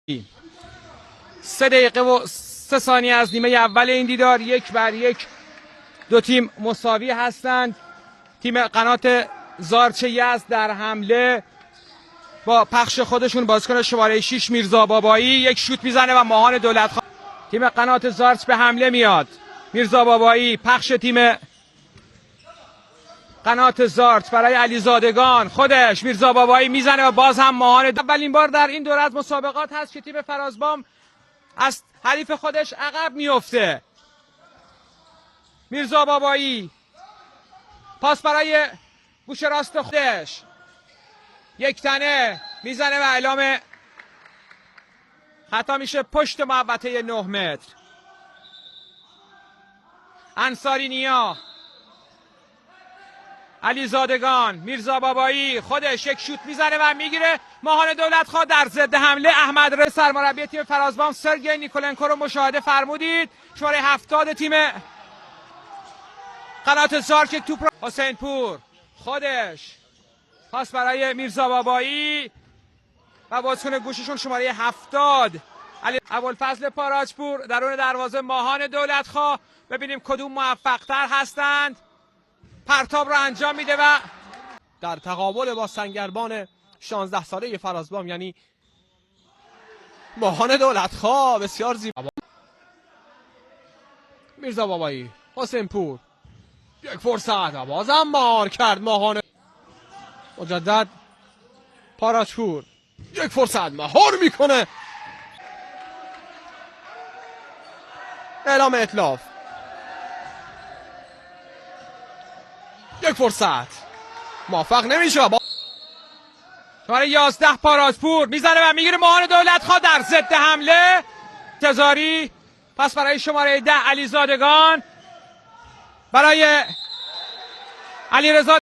3 دقیقه و 3 ثانیه از نیمه اول این دیدار 1-1 دو تیم مساوی هستند. تیم قنات زارچ یزد در حمله با پخش خودشون بازیکن شماره 6 میرزا بابایی یک شوت میزنه و ماهان دولتخان. تیم قنات زارچ به حمله میاد. میرزا بابایی پخش تیم قنات زارچ برای علیزادگان، خودش میرزا بابایی میزنه و باز هم ماهان. اولین بار در این دوره از مسابقات هست که تیم فرازبام از حریف خودش عقب میفته. میرزا بابایی پاس برای گوشه راست خودش، یک تنه میزنه و اعلام خطا میشه پشت محوطه 9 متر. انصاری نیا، علیزادگان، میرزا بابایی خودش یک شوت میزنه و میگیره. ماهان دولتخواه در ضد حمله احمد رضا سرمربی تیم فرازبام سرگئی نیکولنکو رو مشاهده فرمودید. شماره 70 تیم قنات زارچ توپ حسین پور خودش پاس برای میرزا بابایی و بازیکن گوششون شماره 70 ابوالفضل پاراجپور درون دروازه ماهان دولتخواه. ببینیم کدوم موفق‌تر هستند. پرتاب رو انجام میده و در تقابل با سنگربان 16 ساله فرازبام یعنی ماهان دولتخواه بسیار زیبا. میرزا بابایی، حسین پور، یک فرصت و بازم مار کرد ماهان. مجدد پاراجپور، یک فرصت مهار میکنه. اعلام اتلاف، یک فرصت موفق نمیشه. شماره 11 پاراجپور میزنه و میگیره. ماهان دولتخواه در ضد حمله تزاری پس برای شماره 10 علیزادگان برای علیرضا